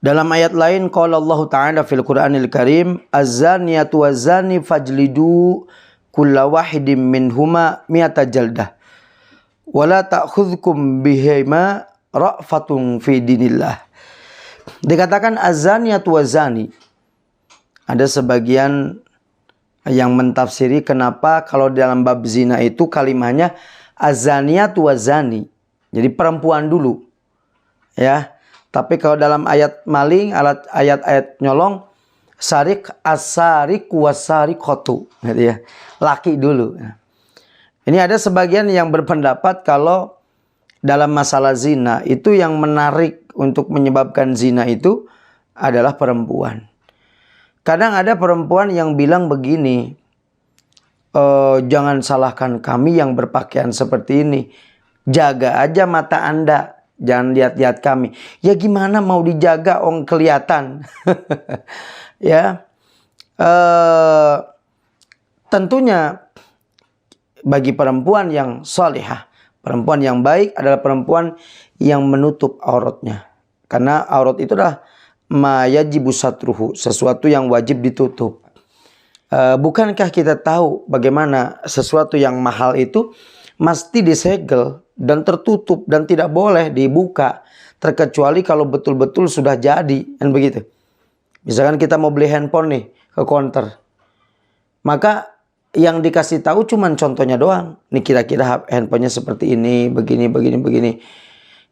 Dalam ayat lain qala Allah Ta'ala fil Qur'anil Karim, az-zaniyatu waz-zani fajlidu kulla wahidin minhuma mi'ata jaldah wala ta'khudhukum bihima ra'fatun fi dinillah. Dikatakan az-zaniyatu waz-zani. Ada sebagian yang mentafsiri kenapa kalau dalam bab zina itu kalimahnya az-zaniyatu waz-zani. Jadi perempuan dulu. Ya. Tapi kalau dalam ayat maling, ayat-ayat nyolong, sarik as-sarik was-sariqatu, gitu ya. Laki dulu. Ini ada sebagian yang berpendapat kalau dalam masalah zina itu yang menarik untuk menyebabkan zina itu adalah perempuan. Kadang ada perempuan yang bilang begini, jangan salahkan kami yang berpakaian seperti ini. Jaga aja mata Anda. Jangan lihat-lihat kami. Ya gimana mau dijaga orang kelihatan. Ya. Tentunya bagi perempuan yang salihah, perempuan yang baik adalah perempuan yang menutup auratnya. Karena aurat itu adalah ma yajibu satruhu, sesuatu yang wajib ditutup. Bukankah kita tahu bagaimana sesuatu yang mahal itu mesti disegel dan tertutup dan tidak boleh dibuka terkecuali kalau betul-betul sudah jadi, kan begitu. Misalkan kita mau beli handphone nih ke counter, maka yang dikasih tahu cuman contohnya doang. Nih kira-kira handphonenya seperti ini, begini.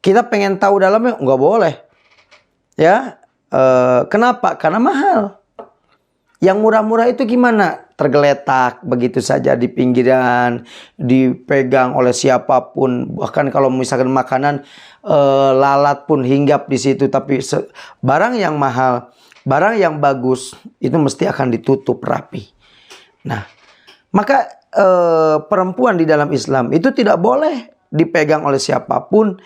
Kita pengen tahu dalamnya nggak boleh, ya. Kenapa? Karena mahal. Yang murah-murah itu gimana? Tergeletak begitu saja di pinggiran, dipegang oleh siapapun. Bahkan kalau misalkan makanan, lalat pun hinggap di situ. Tapi barang yang mahal, barang yang bagus, itu mesti akan ditutup rapi. Nah, maka perempuan di dalam Islam itu tidak boleh dipegang oleh siapapun.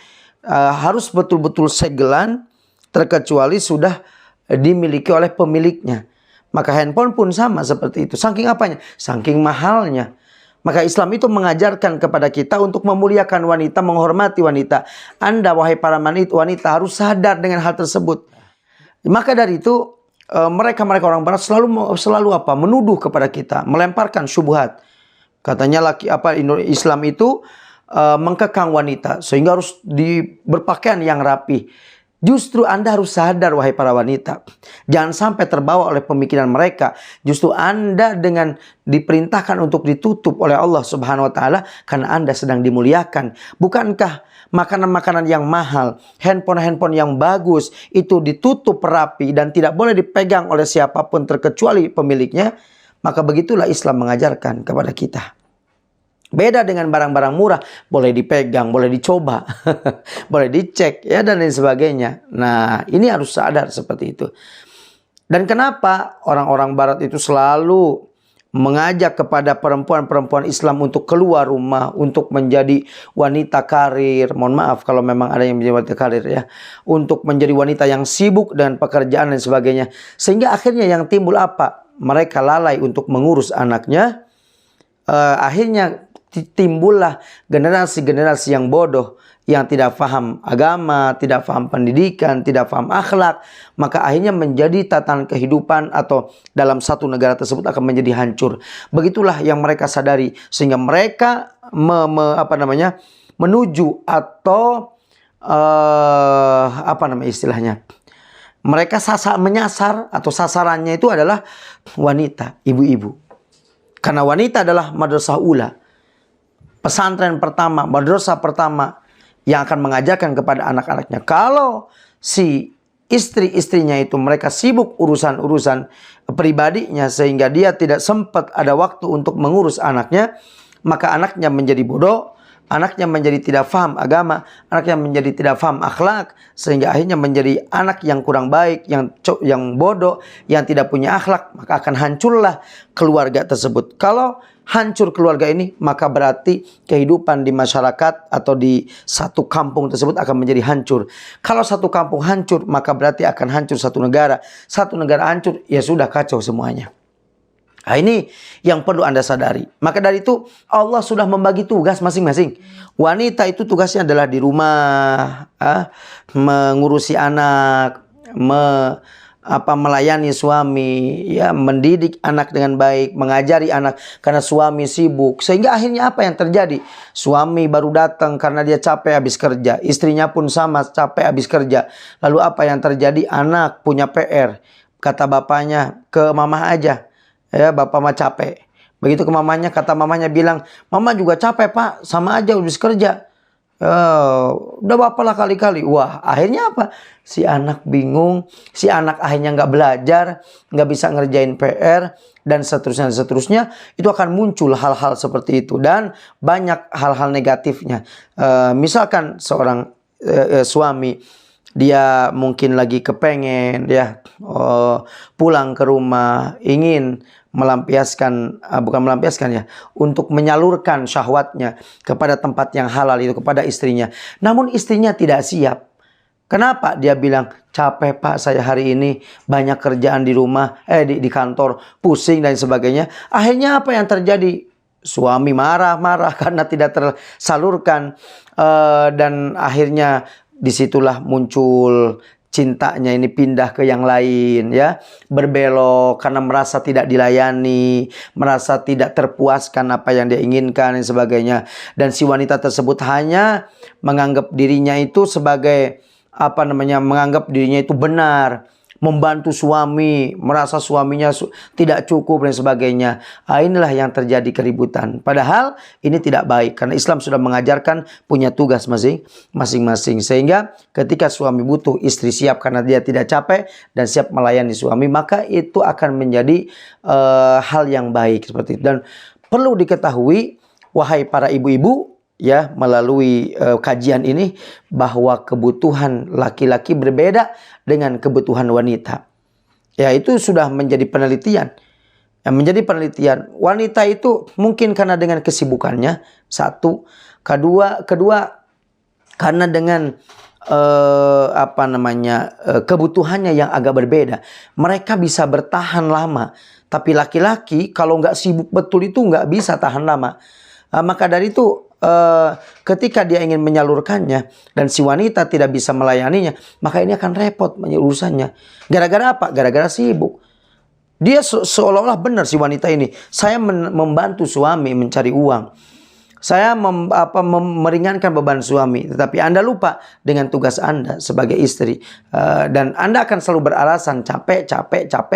Harus betul-betul segelan, terkecuali sudah dimiliki oleh pemiliknya. Maka handphone pun sama seperti itu. Saking apanya? Saking mahalnya. Maka Islam itu mengajarkan kepada kita untuk memuliakan wanita, menghormati wanita. Anda wahai para wanita harus sadar dengan hal tersebut. Maka dari itu mereka orang barat selalu apa? Menuduh kepada kita, melemparkan syubhat. Katanya Islam itu mengekang wanita sehingga harus berpakaian yang rapi. Justru Anda harus sadar wahai para wanita. Jangan sampai terbawa oleh pemikiran mereka. Justru Anda dengan diperintahkan untuk ditutup oleh Allah Subhanahu wa taala karena Anda sedang dimuliakan. Bukankah makanan-makanan yang mahal, handphone yang bagus itu ditutup rapi dan tidak boleh dipegang oleh siapapun terkecuali pemiliknya? Maka begitulah Islam mengajarkan kepada kita. Beda dengan barang-barang murah, boleh dipegang, boleh dicoba, boleh dicek, ya dan lain sebagainya. Nah, ini harus sadar seperti itu. Dan kenapa orang-orang barat itu selalu mengajak kepada perempuan-perempuan Islam untuk keluar rumah, untuk menjadi wanita karir. Mohon maaf kalau memang ada yang menjadi wanita karir ya. Untuk menjadi wanita yang sibuk dengan pekerjaan dan sebagainya. Sehingga akhirnya yang timbul apa? Mereka lalai untuk mengurus anaknya. Akhirnya timbullah generasi-generasi yang bodoh, yang tidak paham agama, tidak paham pendidikan, tidak paham akhlak. Maka akhirnya menjadi tatanan kehidupan atau dalam satu negara tersebut akan menjadi hancur. Begitulah yang mereka sadari. Sehingga mereka menuju atau istilahnya, mereka menyasar atau sasarannya itu adalah wanita, ibu-ibu. Karena wanita adalah madrasah ula, pesantren pertama, madrasah pertama yang akan mengajarkan kepada anak-anaknya. Kalau si istri-istrinya itu mereka sibuk urusan-urusan pribadinya sehingga dia tidak sempat ada waktu untuk mengurus anaknya, maka anaknya menjadi bodoh, anaknya menjadi tidak paham agama, anaknya menjadi tidak paham akhlak, sehingga akhirnya menjadi anak yang kurang baik, yang bodoh, yang tidak punya akhlak, maka akan hancurlah keluarga tersebut. Kalau hancur keluarga ini, maka berarti kehidupan di masyarakat atau di satu kampung tersebut akan menjadi hancur. Kalau satu kampung hancur, maka berarti akan hancur satu negara. Satu negara hancur, ya sudah kacau semuanya. Nah, ini yang perlu Anda sadari. Maka dari itu Allah sudah membagi tugas masing-masing. Wanita itu tugasnya adalah di rumah, mengurusi anak, melayani suami, ya, mendidik anak dengan baik, mengajari anak karena suami sibuk. Sehingga akhirnya apa yang terjadi? Suami baru datang karena dia capek habis kerja. Istrinya pun sama, capek habis kerja. Lalu apa yang terjadi? Anak punya PR. Kata bapaknya, ke mama aja. Ya, bapak mah capek. Begitu ke mamanya, kata mamanya bilang, mama juga capek pak, sama aja habis kerja. Udah bapak lah kali-kali. Wah, akhirnya apa? Si anak bingung, si anak akhirnya nggak belajar, nggak bisa ngerjain PR, dan seterusnya. Itu akan muncul hal-hal seperti itu, dan banyak hal-hal negatifnya. Misalkan seorang suami, dia mungkin lagi kepengen, ya, pulang ke rumah, ingin untuk menyalurkan syahwatnya kepada tempat yang halal itu, kepada istrinya. Namun istrinya tidak siap. Kenapa? Dia bilang, capek pak saya hari ini, banyak kerjaan di rumah, di kantor, pusing dan sebagainya. Akhirnya apa yang terjadi? Suami marah-marah karena tidak tersalurkan, dan akhirnya disitulah muncul cintanya ini pindah ke yang lain, ya, berbelok karena merasa tidak dilayani, merasa tidak terpuaskan apa yang dia inginkan dan sebagainya. Dan si wanita tersebut hanya menganggap dirinya itu sebagai menganggap dirinya itu benar, membantu suami, merasa suaminya tidak cukup dan sebagainya. Inilah yang terjadi keributan. Padahal ini tidak baik, karena Islam sudah mengajarkan punya tugas masing-masing. Sehingga ketika suami butuh, istri siap karena dia tidak capek dan siap melayani suami, maka itu akan menjadi hal yang baik seperti itu. Dan perlu diketahui, wahai para ibu-ibu, ya, melalui kajian ini, bahwa kebutuhan laki-laki berbeda dengan kebutuhan wanita. Ya, itu sudah menjadi penelitian. Wanita itu mungkin karena dengan kesibukannya, satu. Kedua karena dengan kebutuhannya yang agak berbeda. Mereka bisa bertahan lama. Tapi laki-laki kalau nggak sibuk betul itu nggak bisa tahan lama. Maka dari itu, ketika dia ingin menyalurkannya dan si wanita tidak bisa melayaninya, maka ini akan repot urusannya. Gara-gara apa? Gara-gara sibuk. Dia seolah-olah benar si wanita ini. Saya membantu suami mencari uang. Saya meringankan beban suami. Tetapi Anda lupa dengan tugas Anda sebagai istri. Dan Anda akan selalu beralasan capek,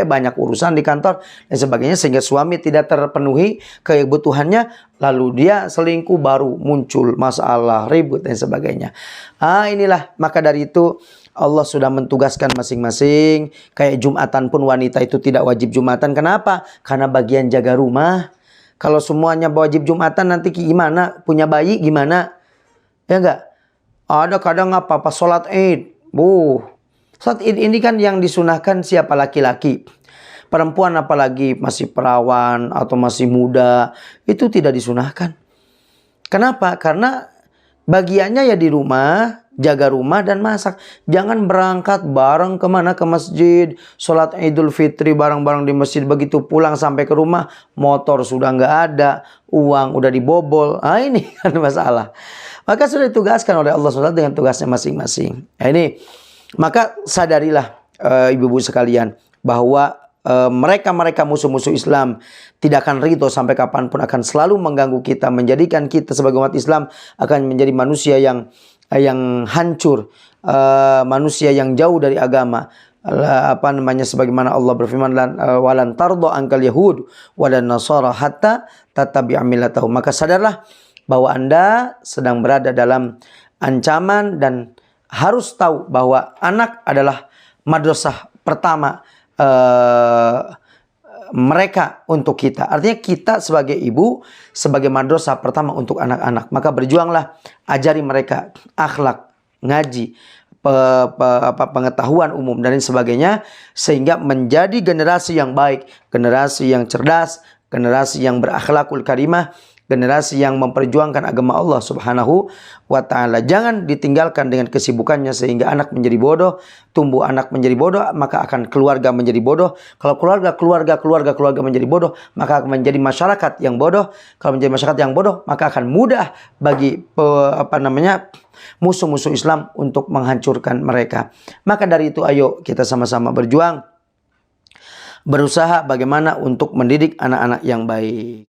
banyak urusan di kantor dan sebagainya. Sehingga suami tidak terpenuhi kebutuhannya. Lalu dia selingkuh, baru muncul masalah, ribut dan sebagainya. Inilah, maka dari itu Allah sudah mentugaskan masing-masing. Kayak Jumatan pun wanita itu tidak wajib Jumatan. Kenapa? Karena bagian jaga rumah. Kalau semuanya wajib Jumatan, nanti gimana? Punya bayi gimana? Ya enggak? Ada kadang pas sholat Id. Sholat Id ini kan yang disunahkan siapa? Laki-laki. Perempuan apalagi masih perawan atau masih muda, itu tidak disunahkan. Kenapa? Karena bagiannya ya di rumah, jaga rumah dan masak. Jangan berangkat bareng kemana, ke masjid, sholat Idul Fitri bareng-bareng di masjid. Begitu pulang sampai ke rumah, motor sudah nggak ada, uang udah dibobol. Ini kan masalah. Maka sudah ditugaskan oleh Allah SWT dengan tugasnya masing-masing. Ini, maka sadarilah ibu-ibu sekalian, bahwa mereka musuh-musuh Islam tidak akan ridho sampai kapanpun, akan selalu mengganggu kita, menjadikan kita sebagai umat Islam akan menjadi manusia yang hancur, manusia yang jauh dari agama. Sebagaimana Allah berfirman, walan tardo angkal yahud walan nasara hatta tatabi'a millatahum. Maka sadarlah bahwa Anda sedang berada dalam ancaman dan harus tahu bahwa anak adalah madrasah pertama mereka untuk kita. Artinya kita sebagai ibu, sebagai madrasah pertama untuk anak-anak. Maka berjuanglah, ajari mereka akhlak, ngaji, pengetahuan umum dan sebagainya, sehingga menjadi generasi yang baik, generasi yang cerdas, generasi yang berakhlakul karimah, generasi yang memperjuangkan agama Allah Subhanahu wa ta'ala. Jangan ditinggalkan dengan kesibukannya sehingga anak menjadi bodoh, tumbuh anak menjadi bodoh, maka akan keluarga menjadi bodoh. Kalau keluarga menjadi bodoh, maka akan menjadi masyarakat yang bodoh. Kalau menjadi masyarakat yang bodoh, maka akan mudah bagi musuh-musuh Islam untuk menghancurkan mereka. Maka dari itu ayo kita sama-sama berjuang, berusaha bagaimana untuk mendidik anak-anak yang baik.